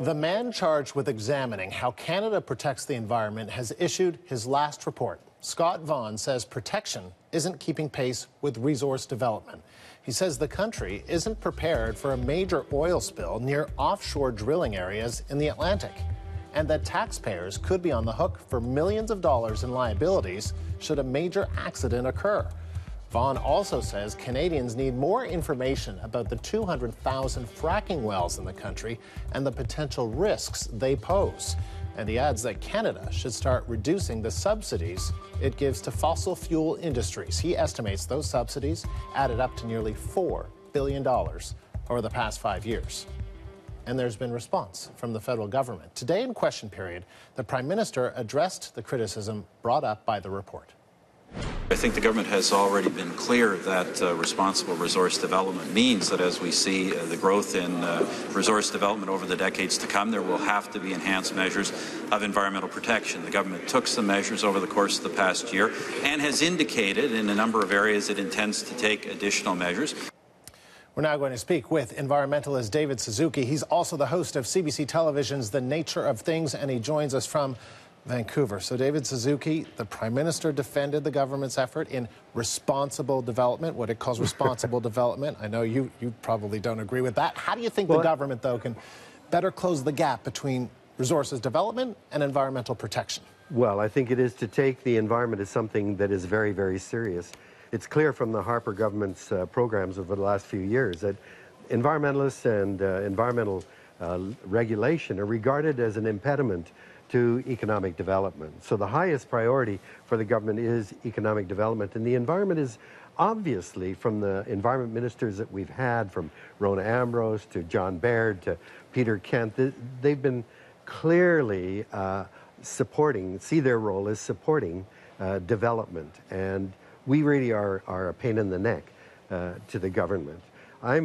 The man charged with examining how Canada protects the environment has issued his last report. Scott Vaughan says protection isn't keeping pace with resource development. He says the country isn't prepared for a major oil spill near offshore drilling areas in the Atlantic, and that taxpayers could be on the hook for millions of dollars in liabilities should a major accident occur. Vaughan also says Canadians need more information about the 200,000 fracking wells in the country and the potential risks they pose. And he adds that Canada should start reducing the subsidies it gives to fossil fuel industries. He estimates those subsidies added up to nearly $4 billion over the past 5 years. And there's been response from the federal government. Today in question period, the Prime Minister addressed the criticism brought up by the report. I think the government has already been clear that responsible resource development means that as we see the growth in resource development over the decades to come, there will have to be enhanced measures of environmental protection. The government took some measures over the course of the past year and has indicated in a number of areas it intends to take additional measures. We're now going to speak with environmentalist David Suzuki. He's also the host of CBC Television's The Nature of Things, and he joins us from Vancouver. So David Suzuki, the Prime Minister defended the government's effort in responsible development, what it calls responsible development. I know you probably don't agree with that. How do you think the government, though, can better close the gap between resources development and environmental protection? Well, I think it is to take the environment as something that is very, very serious. It's clear from the Harper government's programs over the last few years that environmentalists and environmental regulation are regarded as an impediment to economic development. So the highest priority for the government is economic development, and the environment is obviously, from the environment ministers that we've had, from Rona Ambrose to John Baird to Peter Kent, they've been clearly see their role as supporting development, and we really are a pain in the neck to the government. I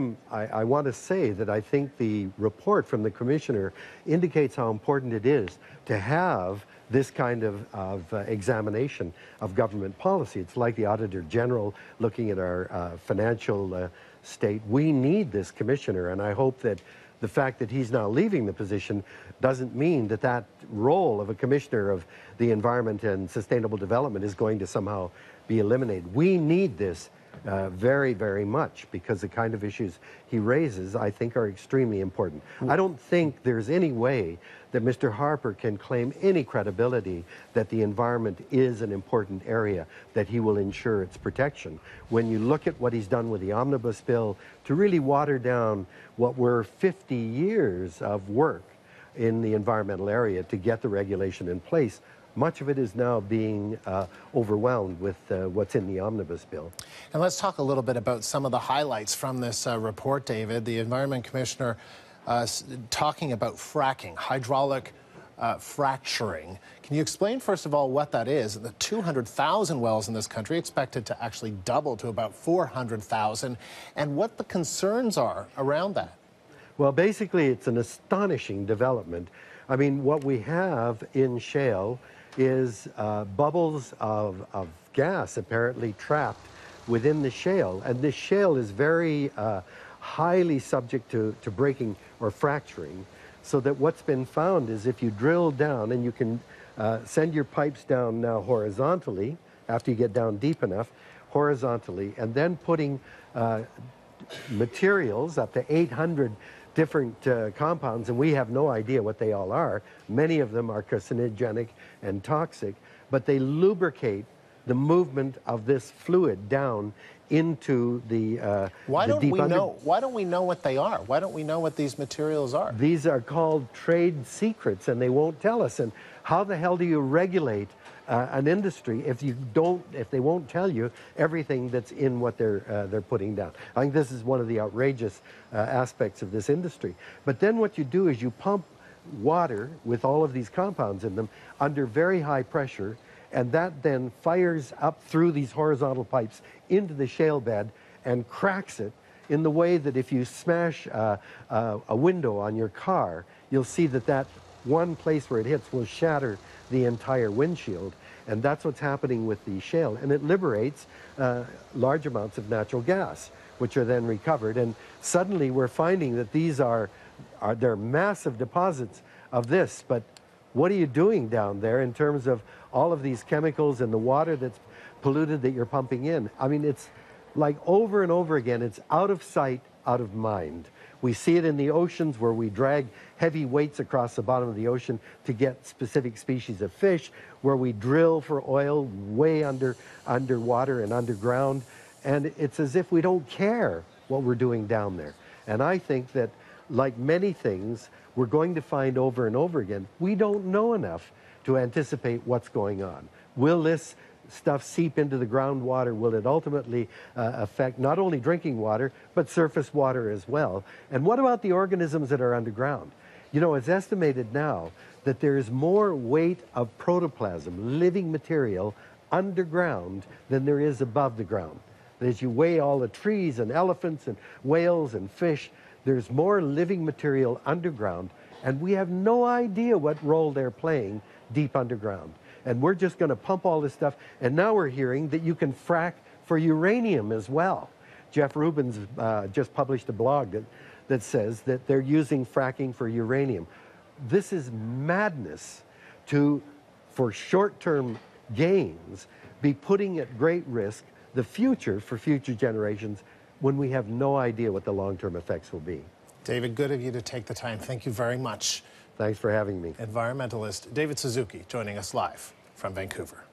want to say that I think the report from the Commissioner indicates how important it is to have this kind of examination of government policy. It's like the Auditor General looking at our financial state. We need this Commissioner, and I hope that the fact that he's now leaving the position doesn't mean that that role of a Commissioner of the Environment and Sustainable Development is going to somehow be eliminated. We need this very, very much, because the kind of issues he raises, I think, are extremely important. I don't think there's any way that Mr. Harper can claim any credibility that the environment is an important area, that he will ensure its protection. When you look at what he's done with the omnibus bill to really water down what were 50 years of work in the environmental area to get the regulation in place, much of it is now being overwhelmed with what's in the omnibus bill. And let's talk a little bit about some of the highlights from this report, David. The Environment Commissioner talking about fracking, hydraulic fracturing. Can you explain, first of all, what that is? The 200,000 wells in this country expected to actually double to about 400,000, and what the concerns are around that. Well, basically, it's an astonishing development. I mean, what we have in shale is bubbles of gas apparently trapped within the shale. And this shale is very highly subject to breaking or fracturing. So that what's been found is if you drill down, and you can send your pipes down now horizontally, after you get down deep enough, horizontally, and then putting materials up to 800 different compounds, and we have no idea what they all are. Many of them are carcinogenic and toxic, but they lubricate the movement of this fluid down into the Why don't we know what they are? Why don't we know what these materials are? These are called trade secrets, and they won't tell us. And how the hell do you regulate an industry if they won't tell you everything that's in what they're putting down? I think this is one of the outrageous aspects of this industry. But then what you do is you pump water with all of these compounds in them under very high pressure, and that then fires up through these horizontal pipes into the shale bed and cracks it in the way that if you smash a window on your car, you'll see that one place where it hits will shatter the entire windshield. And that's what's happening with the shale. And it liberates large amounts of natural gas, which are then recovered. And suddenly we're finding that these are there are massive deposits of this, but what are you doing down there in terms of all of these chemicals and the water that's polluted that you're pumping in? I mean, it's like over and over again, it's out of sight, out of mind. We see it in the oceans where we drag heavy weights across the bottom of the ocean to get specific species of fish, where we drill for oil way underwater and underground. And it's as if we don't care what we're doing down there. And I think that, like many things, we're going to find over and over again, we don't know enough to anticipate what's going on. Will this stuff seep into the groundwater? Will it ultimately affect not only drinking water, but surface water as well? And what about the organisms that are underground? You know, it's estimated now that there is more weight of protoplasm, living material, underground than there is above the ground. As you weigh all the trees and elephants and whales and fish, there's more living material underground, and we have no idea what role they're playing deep underground. And we're just going to pump all this stuff, and now we're hearing that you can frack for uranium as well. Jeff Rubin's just published a blog that says that they're using fracking for uranium. This is madness to, for short-term gains, be putting at great risk the future for future generations when we have no idea what the long-term effects will be. David, good of you to take the time. Thank you very much. Thanks for having me. Environmentalist David Suzuki joining us live from Vancouver.